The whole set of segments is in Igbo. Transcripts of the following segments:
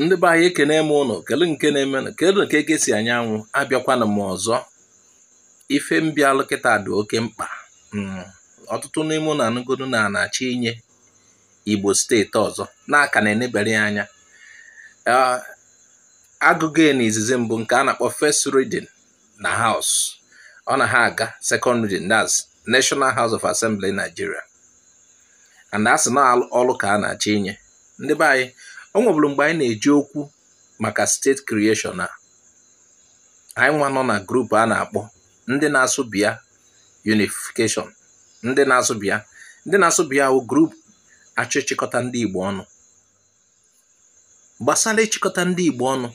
ndị be anyị ekene m ụnụ kele nke na-eme kele nke eke si anyanwụ abịakwana m ọzọ ife mbịalụ kịta dị oke mkpa ọtụtụ n'ime ụnụ anụgodu na-achọ inye Igbo steeti ọzọ n'aka na-enebere ya anya agụgụ n'izizi mbụ nke a na-akpọ first reading na house ọ na ha aga second reading that's National House of Assembly Nigeria and asị na ọlụ ka a na-achọ inye ndị be anyị o nwebụrụ mgbe anyị na-eji okwu maka state creation anyị nwa nọ na group a na-akpọ ndị na-asụ bịa unification ndị na-asụ bịa wụ group achịkọta ndị Igbo ọnụ gbasara ịchịkọta ndị Igbo ọnụ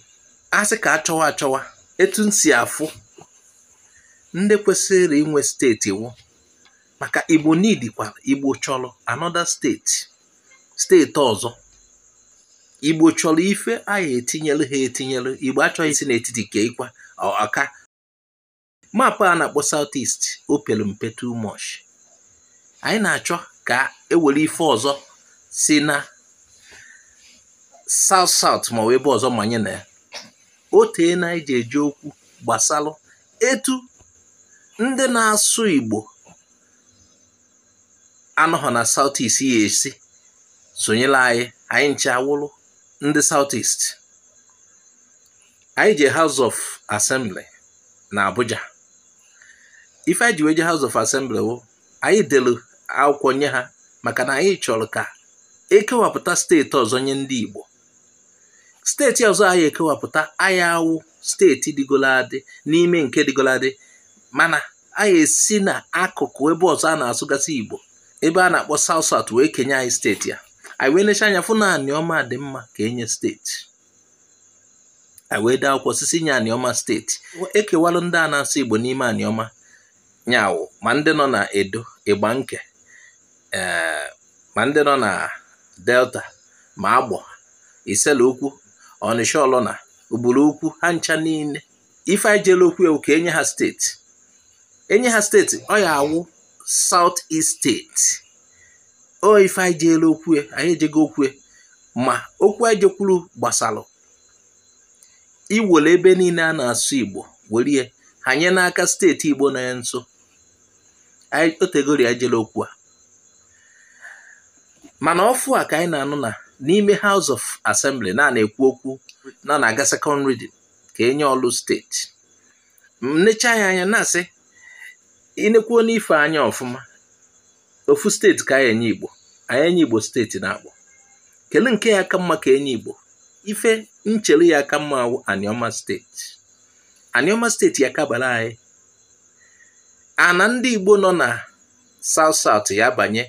asị ka achọwa etu nsi afụ ndị kwesịrị inwe steeti iwu maka Igbo nidikwa Igbo chọrọ another steeti ọzọ Igbo chọrọ ife anyị etinyelu Igbo achọghị isi n'etiti ka ịkwa aka mapụ a na-akpọ South East o pere mpe too much anyị na-achọ ka ewere ife ọzọ si na South ma ebe ọzọ manye na ya o tee na anyị ji eji okwu gbasalụ etu ndị na-asụ Igbo anọghọ na South East ya esi sonyela anyị nche awụrụ ndị South East anyị je House of Assembly na Abuja ife anyị ji weje House of Assembly wụ anyị delu akwụkwọ nye ha maka na anyị chọrọ ka ekewapụta steeti ọzọ nye ndị Igbo steeti ọzọ anyị ekewapụta anyị awụ steeti dịgoladị n'ime nke dịgoladị mana anyị esi na akụkụ ebe ọzọ a na-asụgasị Igbo ebe a na-akpọ South wee kenye anyị steeti ya anyị wee necha anya fụ na Anioma dị mma ka enye steeti anyị wee dee akwụkwọ sisi nye Anioma steeti ekewalụ ndị a na-asụ Igbo n'ime Anioma nyawụ ma ndị nọ na Edo Igbanke ma ndị nọ na Delta ma Agbọ Isele Ukwu Ọnịsha Ọlụna Ubulu Ukwu ha ncha niile ife anyị jele okwu ewu ka enye ha steeti ọ ya awụ South East steeti o ife anyị jele okwu anyị ejego okwu ma okwu anyị jekwuru gbasalụ iwere ebe niile a na-asụ Igbo werie ha nye n'aka steeti Igbo na ya nso anyị otegori anyị jele okwu mana ọfụ a ka anyị na-anụ na n'ime House of Assembly na-ekwu okwu na-aga second reading ka enye ọlụ steeti mnecha anya na-asị inekwuo n'ife anya ọfụma ofu steeti ka anyị enye Igbo steeti na-akpọ kele nke ya ka mma ka enye Igbo ife nchere ya ka mma awụ Anioma steeti ya kabara anyị ana ndị Igbo nọ na South ya banye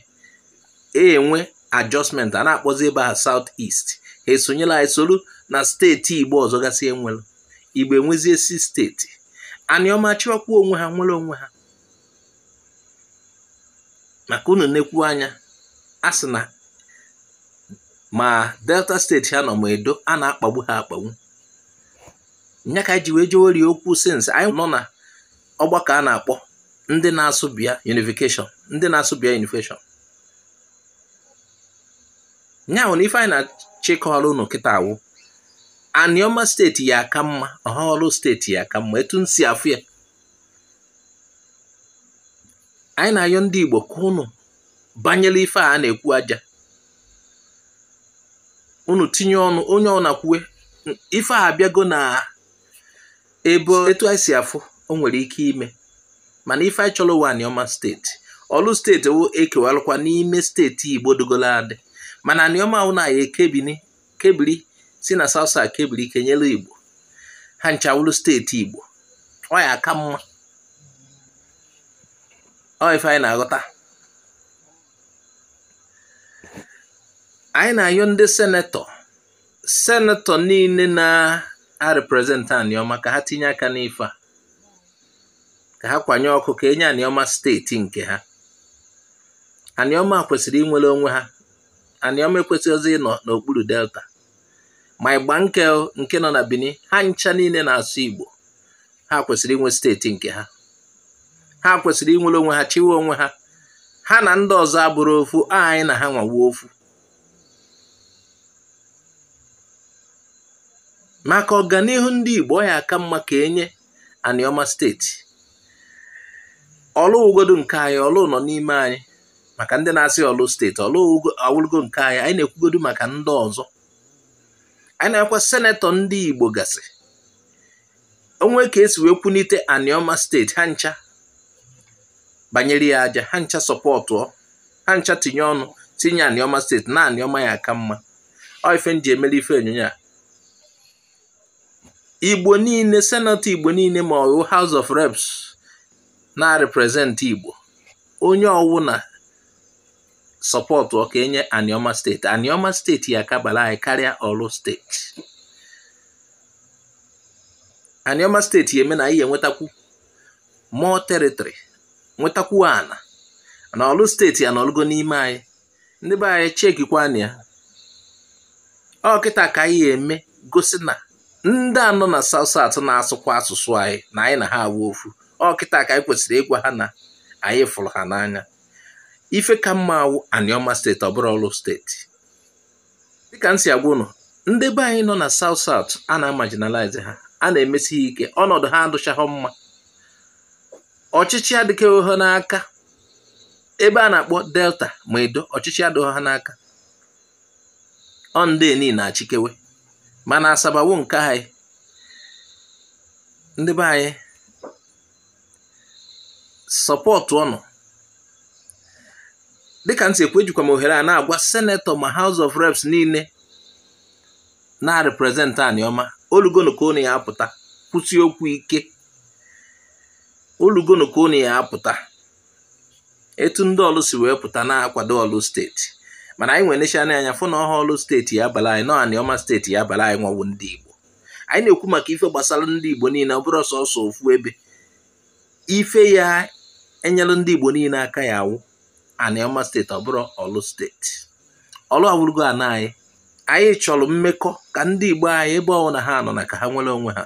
enwe adjustment a na-akpọzi ebe ha South East ha esonyela anyị soro na steeti Igbo ọzọ gasị enwere Igbo enwezie 6 steeti Anioma chịwakwa onwe ha nwere onwe ha maka unu nekwu anya a sị na ma Delta steeti ha nọ ma Edo a na-akpagbu ha akpagbu nya ka ji wee jeweri okwu sense anyị nọ na ọgbakọ a na-akpọ ndị na-asụ bịa unification nyaahụ na ife anyị na-achịkọrọ unu kịta awụ Anioma steeti ya aka mma ọhaọlụ steeti ya aka mma etu nsi afụ ya anyị na-ayọ ndị Igbo ka unu banyere ife a na-ekwu aja unu tinye ọnụ onye ọ na-kwuwe ife a abịago na ebe etu anyị si afụ o nwere ike ime mana ife anyị chọrọ Anioma steeti ọlụ steeti wụ ekewalụkwa n'ime steeti Igbo dogoladị mana Anioma ahụ na ya kebiri si na South kebiri kenyere Igbo ha nchawụrụ steeti Igbo ọ ya aka mma ọ ife anyị na-aghọta anyị na-ayọ ndị senetọ niile na-represent Anioma ka ha tinye aka n'ife a ka ha kwanye ọkụ ka enye Anioma steeti nke ha Anioma kwesịrị inwere onwe ha Anioma ekwesịghịzi ịnọ n'okpuru Delta ma Igbanke nke nọ na Benin ha ncha niile na-asụ Igbo ha kwesịrị inwe steeti nke ha kwesịrị inwere onwe ha chiwe onwe ha na ndị ọzọ abụrụ ofu anyị na ha nwawo ofu maka ọganihu ndị Igbo ya aka mma ka enye Anioma steeti. Ọlụ ugodo nke anyị, ọlụ nọ n'ime anyị, maka ndị na-asị ọlụ steeti, ọlụ awụlụgo nke anyị na-ekwugodu maka ndị ọzọ. Anyị na-akwa senetọ ndị Igbo gasị onwe ka esi wee kwunite Anioma steeti, ha ncha banyere ya aja, ha ncha sọpọtụ, ha ncha tinye ọnụ tinye Anioma steeti na Anioma ya aka mma. Ọ ife nji emere ife onyonyo a. Igbo niile, senetọ Igbo niile ma ọ House of Reps na-represent Igbo, onye ọwụna sọpọtụ ọka enye Anioma steeti. Anioma steeti ya kabala anyị karịa Orlu steeti. Anioma steeti eme na anyị enwetakwu more territory, nwetakwu ana na Orlu steeti ya nọlụgo n'ime anyị. Ndị be anyị chekikwa na ya. Ọ kịta ka anyị eme gosi na ndị anọ na South na-asụkwa asụsụ anyị na anyị na ha awụ ofu. Ọ kịta ka anyị kwesịrị ịgwa ha na anyị fụrụ ha n'anya. Ife ka mma awụ Anioma steeti, ọ bụrụ Orlu steeti. Dịka m si agwa unu, ndị be anyị nọ na South a na-marginalize ha, a na-emesi ha ike, ọnọdụ ha adụchaghị mma, ọchịchị adịghị ha n'aka. Ebe a na-akpọ Delta ma Edo, ọchịchị adịghị ha n'aka. Ọ ndị niile na-achịkewe, mana Asabawo nke anyị, ndị be anyị sọpọtụ ọnụ. Dịka ntị ekwu, ejikwa m ohere a na-agwa senetọ ma House of Reps niile na-represent Anioma, olugonu ka unu ya apụta kwụsị okwu ike. Olugonu ka unu ya apụta etu ndị Orlu si wee pụta na-akwado Orlu steeti. Mana anyị nwere nechana anya fụ na ọha Orlu steeti ya abala anyị, nọ Anioma steeti ya abala anyị nwawu ndị Igbo. Anyị na-ekwu maka ife gbasara ndị Igbo niile, ọ bụrụ sọsọ ofu ebe. Ife ya enyelu ndị Igbo niile aka ya awụ Anioma steeti, ọ bụrụ Orlu steeti. Orlu awụrụgo ana anyị. Anyị chọrọ mmekọ ka ndị Igbo anyị ebe ọwụ na ha nọ na ka ha nwere onwe ha.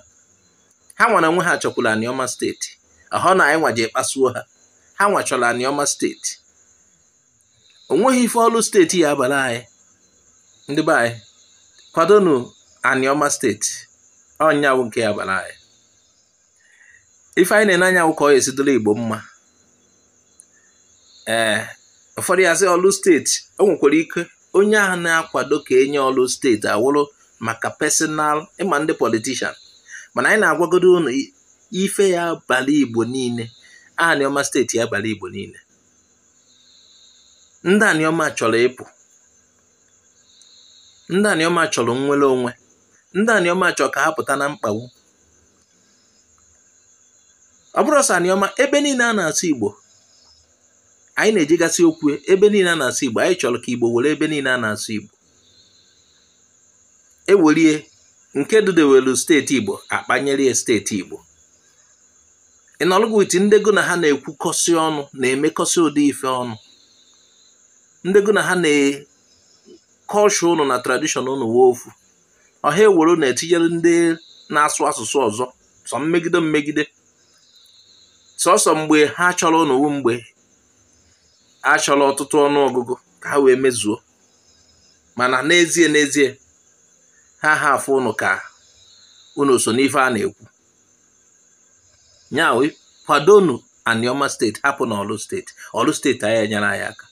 Ha nwere onwe ha chọkwara Anioma steeti. Ahụ na anyị nwaje kpasuo ha. Ha nwachọrọ Anioma steeti. Onweghị ife Orlu steeti ya abala anyị. Ndị be anyị kwadonu Anioma steeti, ọnyanwụ nke ya abala anyị. Ife anyị na-enye anyanwụ ka ọ esidoro Igbo mma. Ụfọdụ ya sị Orlu steeti, o nwekwara ike onye ahụ na-akwado ka enye Orlu steeti awụrụ maka personal ịma ndị politician. Mana anyị na-agwagodo unu ife ya abala Igbo niile, Anioma steeti ya abala Igbo niile. Ndị Anioma chọrọ ịpụ, ndị Anioma chọrọ nnwere onwe, ndị Anioma chọrọ ka ha pụta na mkpagbu. Ọ bụrụ sọ Anioma, ebe niile a na-asụ Igbo anyị na-ejigasị okwu, ebe niile a na-asụ Igbo anyị chọrọ ka Igbo were ebe niile a na-asụ Igbo ewerie nke dudewelu steeti Igbo akpanyere steeti Igbo. Ịnọlụgụ iti ndị go na ha na-ekwukọsị ọnụ, na-emekọsị ụdị ife ọnụ, ndị go na ha na-kọsha ụnụ na tradishọn ụnụ wofu. Ọha ewere na-etinyere ndị na-asụ asụsụ ọzọ sọ mmegide, sọsọ mgbe ha chọrọ ụnụ, mgbe a chọrọ ọtụtụ ọnụ ọgụgụ ka ha wee mezuo. Mana n'ezie ha afụ ụnụ ka ụnụ so n'ife a na-ekwu. Nyawe kwadonu Anioma steeti, hapụ na Orlu steeti. Orlu steeti anyị enyere anyị aka.